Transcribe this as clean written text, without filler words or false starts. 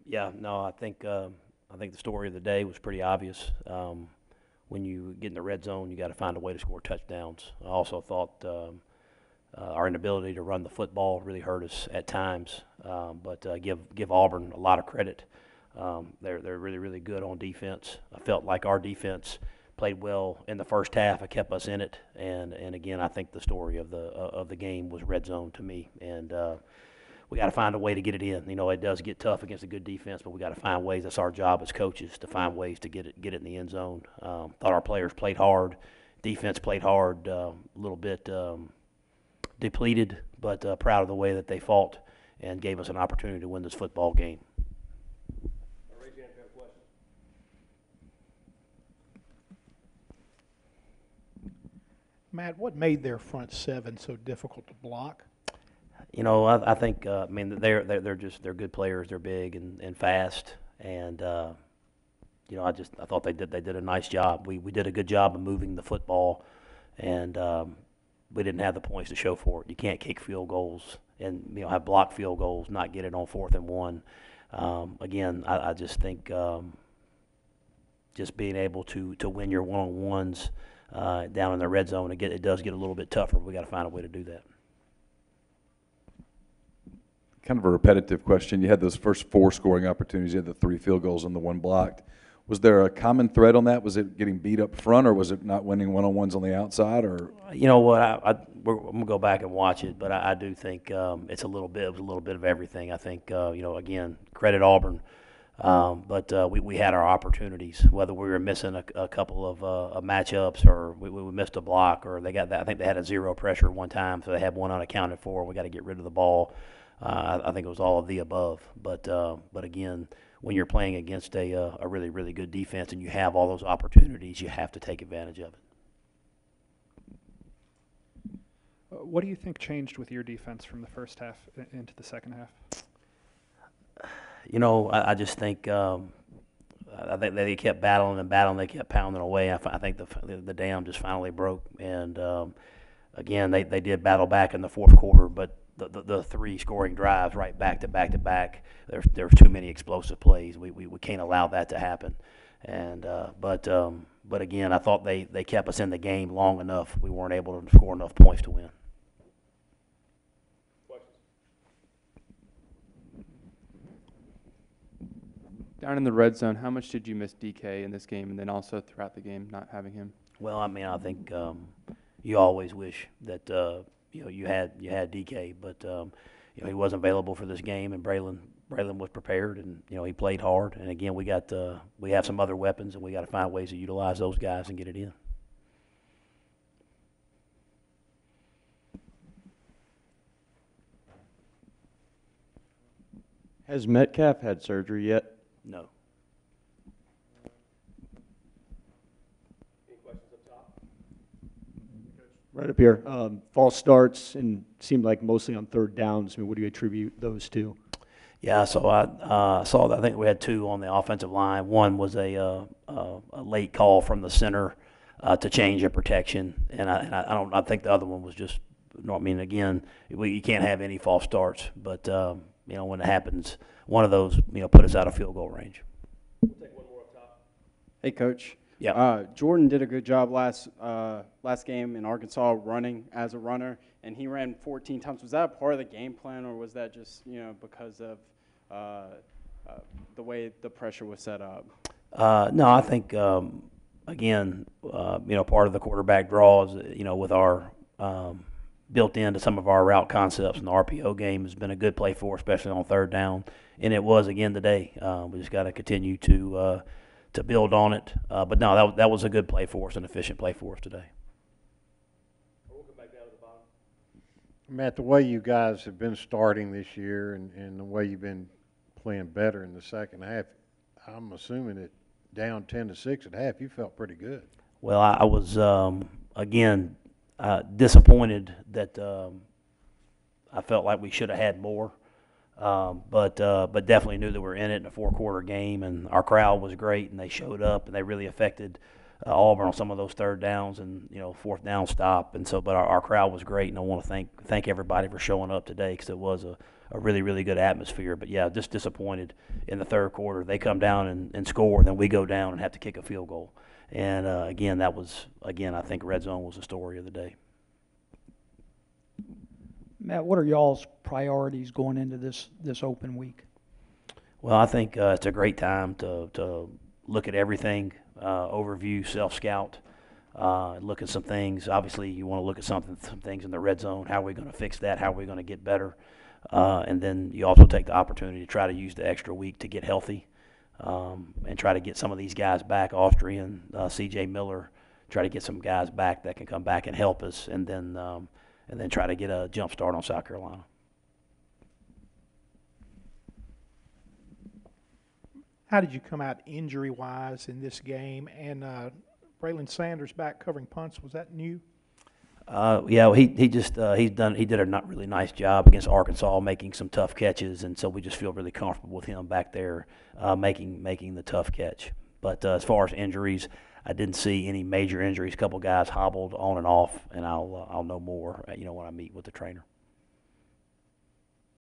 Yeah, no, I think the story of the day was pretty obvious. When you get in the red zone, you got to find a way to score touchdowns. I also thought our inability to run the football really hurt us at times. But give Auburn a lot of credit. They're really good on defense. I felt like our defense played well in the first half. It kept us in it, and again, I think the story of the game was red zone to me. And we got to find a way to get it in. You know, it does get tough against a good defense, but we got to find ways. That's our job as coaches, to find ways to get it in the end zone. Thought our players played hard, defense played hard, a little bit depleted, but proud of the way that they fought and gave us an opportunity to win this football game. Matt, what made their front seven so difficult to block? You know, I think I mean they're good players. They're big and fast, and you know I thought they did a nice job. We did a good job of moving the football, and we didn't have the points to show for it. You can't kick field goals and have blocked field goals, not get it on 4th and 1. Again, I just think just being able to win your one-on-ones down in the red zone, it does get a little bit tougher. We got to find a way to do that. Kind of a repetitive question. You had those first 4 scoring opportunities. You had the 3 field goals and the 1 blocked. Was there a common thread on that? Was it getting beat up front, or was it not winning one-on-ones on the outside? Or you know what? I'm gonna go back and watch it, but I do think it's a little bit. It was a little bit of everything. I think again, credit Auburn, but we had our opportunities. Whether we were missing a couple of matchups, or we missed a block, or they got that. I think they had a zero pressure one time, so they had one unaccounted for. We got to get rid of the ball. I think it was all of the above. But again, when you're playing against a really good defense and you have all those opportunities, you have to take advantage of it. What do you think changed with your defense from the first half into the second half? You know, I just think I think they kept battling and battling. They kept pounding away. I think the dam just finally broke. And again, they did battle back in the fourth quarter, but the 3 scoring drives right back to back. There's too many explosive plays. We can't allow that to happen. And but again, I thought they kept us in the game long enough. We weren't able to score enough points to win. Down in the red zone, how much did you miss DK in this game, and then also throughout the game, not having him? Well, I mean, I think you always wish that you had DK, but he wasn't available for this game, and Braylon was prepared, and he played hard. And again, we have some other weapons, and we got to find ways to utilize those guys and get it in. Has Metcalf had surgery yet? No. Right up here. False starts and seemed like mostly on 3rd downs. I mean, what do you attribute those to? Yeah, so I saw that. I think we had 2 on the offensive line. One was a late call from the center to change a protection, and I think the other one was just. I mean, again, you can't have any false starts, but when it happens, one of those put us out of field goal range. We'll take one more up top. Hey, Coach. Yeah. Jordan did a good job last game in Arkansas running as a runner, and he ran 14 times. Was that a part of the game plan, or was that just because of the way the pressure was set up? No, I think again, part of the quarterback draw is with our built into some of our route concepts, and the RPO game has been a good play for, especially on 3rd down, and it was again today. We just got to continue to build on it. But no, that was a good play for us, an efficient play for us today. We'll come back down to the bottom. Matt, the way you guys have been starting this year and the way you've been playing better in the second half, I'm assuming that down 10-6 at half, you felt pretty good. Well, I was, again, disappointed that I felt like we should have had more. But definitely knew that we were in it in a 4-quarter game, and our crowd was great, and they showed up, and they really affected Auburn on some of those 3rd downs and 4th down stop. And so, but our crowd was great, and I want to thank everybody for showing up today, because it was a really, really good atmosphere. But yeah, just disappointed in the third quarter. They come down and score, then we go down and have to kick a field goal. And again, I think red zone was the story of the day. Matt, what are y'all's priorities going into this open week? Well, I think it's a great time to look at everything, overview, self-scout, look at some things. Obviously, you want to look at some things in the red zone. How are we going to fix that? How are we going to get better? And then you also take the opportunity to try to use the extra week to get healthy and try to get some of these guys back, Austrian, C.J. Miller, try to get some guys back that can come back and help us, and then try to get a jump start on South Carolina. How did you come out injury-wise in this game? And Braylon Sanders back covering punts, was that new? Yeah, he did a not really nice job against Arkansas, making some tough catches, and so we just feel really comfortable with him back there making the tough catch. But as far as injuries, I didn't see any major injuries. A couple guys hobbled on and off, and I'll know more when I meet with the trainer.